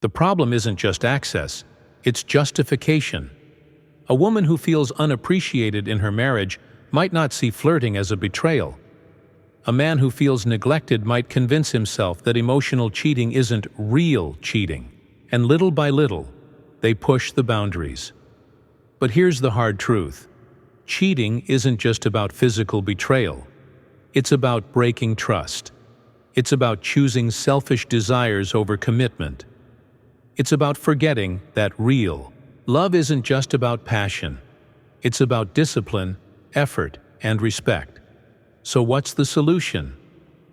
The problem isn't just access, it's justification. A woman who feels unappreciated in her marriage might not see flirting as a betrayal. A man who feels neglected might convince himself that emotional cheating isn't real cheating, and little by little, they push the boundaries. But here's the hard truth. Cheating isn't just about physical betrayal. It's about breaking trust. It's about choosing selfish desires over commitment. It's about forgetting that real love isn't just about passion. It's about discipline, effort, and respect. So what's the solution?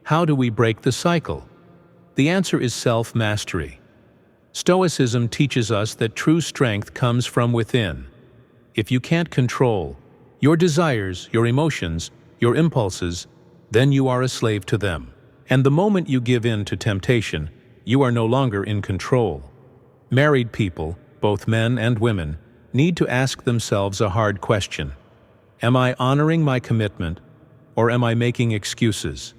How do we break the cycle? The answer is self-mastery. Stoicism teaches us that true strength comes from within. If you can't control your desires, your emotions, your impulses, then you are a slave to them. And the moment you give in to temptation, you are no longer in control. Married people, both men and women, need to ask themselves a hard question. Am I honoring my commitment, or am I making excuses?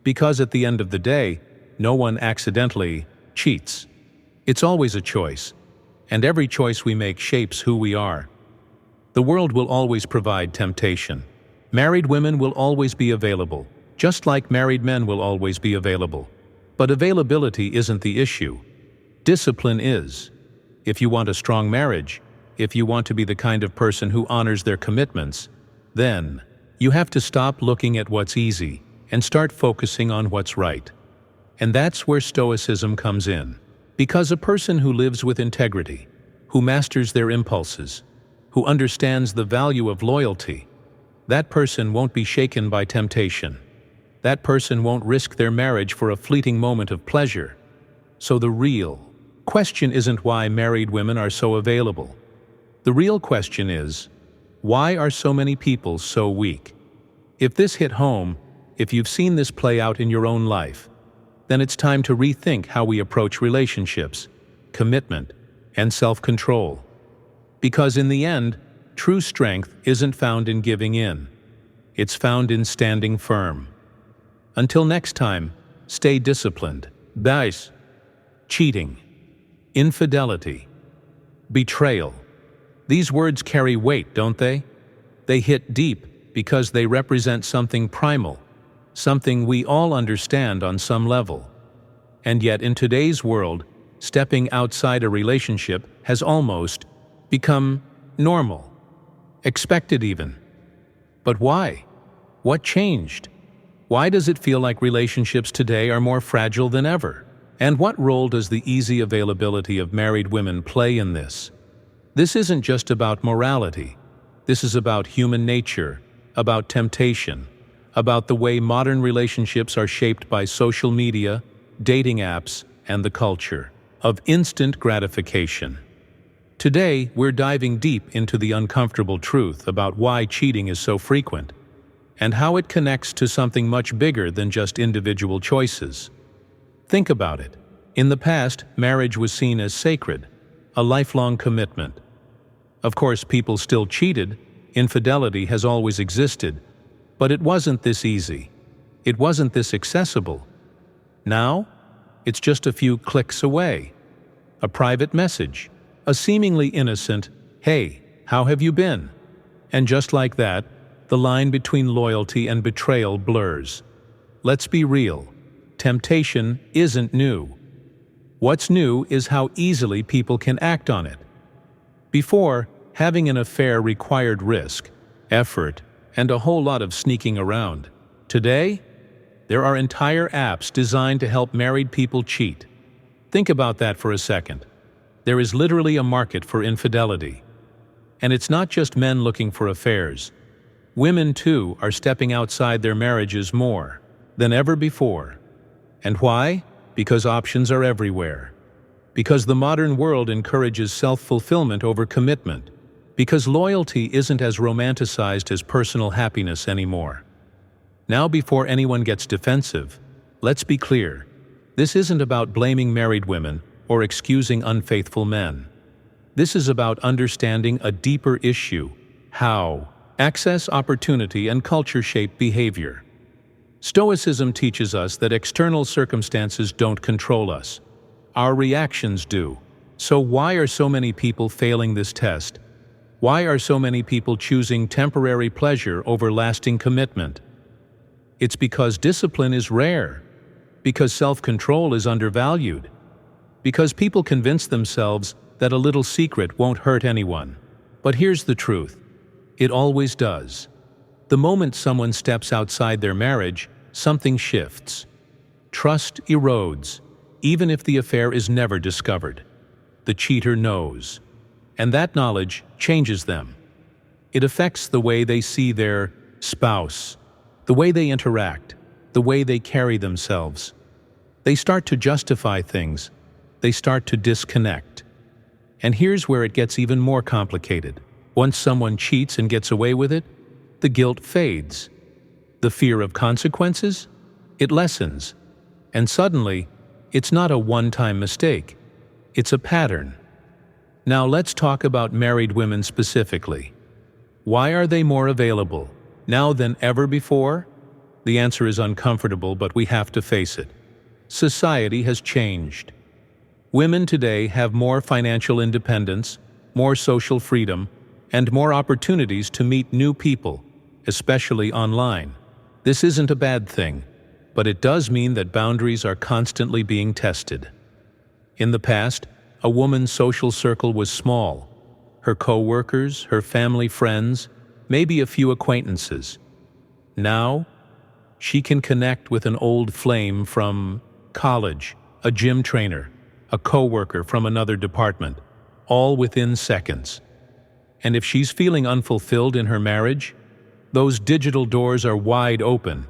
Because at the end of the day, no one accidentally cheats. It's always a choice, and every choice we make shapes who we are. The world will always provide temptation. Married women will always be available, just like married men will always be available. But availability isn't the issue. Discipline is. If you want a strong marriage, if you want to be the kind of person who honors their commitments, then you have to stop looking at what's easy and start focusing on what's right. And that's where Stoicism comes in. Because a person who lives with integrity, who masters their impulses, who understands the value of loyalty, that person won't be shaken by temptation. That person won't risk their marriage for a fleeting moment of pleasure. So the real question isn't why married women are so available. The real question is, why are so many people so weak? If this hit home, if you've seen this play out in your own life, then it's time to rethink how we approach relationships, commitment, and self-control. Because in the end, true strength isn't found in giving in. It's found in standing firm. Until next time, stay disciplined. Guys, cheating, infidelity, betrayal. These words carry weight, don't they? They hit deep because they represent something primal, something we all understand on some level. And yet in today's world, stepping outside a relationship has almost become normal, expected even. But why? What changed? Why does it feel like relationships today are more fragile than ever? And what role does the easy availability of married women play in this? This isn't just about morality. This is about human nature, about temptation, about the way modern relationships are shaped by social media, dating apps, and the culture of instant gratification. Today, we're diving deep into the uncomfortable truth about why cheating is so frequent, and how it connects to something much bigger than just individual choices. Think about it. In the past, marriage was seen as sacred, a lifelong commitment. Of course, people still cheated. Infidelity has always existed. But it wasn't this easy. It wasn't this accessible. Now, it's just a few clicks away. A private message, a seemingly innocent, "Hey, how have you been?" And just like that, the line between loyalty and betrayal blurs. Let's be real. Temptation isn't new. What's new is how easily people can act on it. Before, having an affair required risk, effort, and a whole lot of sneaking around. Today, there are entire apps designed to help married people cheat. Think about that for a second. There is literally a market for infidelity. And it's not just men looking for affairs. Women, too, are stepping outside their marriages more than ever before. And why? Because options are everywhere. Because the modern world encourages self-fulfillment over commitment. Because loyalty isn't as romanticized as personal happiness anymore. Now, before anyone gets defensive, let's be clear. This isn't about blaming married women or excusing unfaithful men. This is about understanding a deeper issue: how access, opportunity, and culture shape behavior. Stoicism teaches us that external circumstances don't control us. Our reactions do. So why are so many people failing this test? Why are so many people choosing temporary pleasure over lasting commitment? It's because discipline is rare, because self-control is undervalued, because people convince themselves that a little secret won't hurt anyone. But here's the truth. It always does. The moment someone steps outside their marriage, something shifts. Trust erodes, even if the affair is never discovered. The cheater knows. And that knowledge changes them. It affects the way they see their spouse, the way they interact, the way they carry themselves. They start to justify things. They start to disconnect. And here's where it gets even more complicated. Once someone cheats and gets away with it, the guilt fades. The fear of consequences? It lessens. And suddenly, it's not a one-time mistake. It's a pattern. Now let's talk about married women specifically. Why are they more available now than ever before? The answer is uncomfortable, but we have to face it. Society has changed. Women today have more financial independence, more social freedom, and more opportunities to meet new people, especially online. This isn't a bad thing, but it does mean that boundaries are constantly being tested. In the past, a woman's social circle was small. Her co-workers, her family friends, maybe a few acquaintances. Now, she can connect with an old flame from college, a gym trainer, a co-worker from another department, all within seconds. And if she's feeling unfulfilled in her marriage, those digital doors are wide open.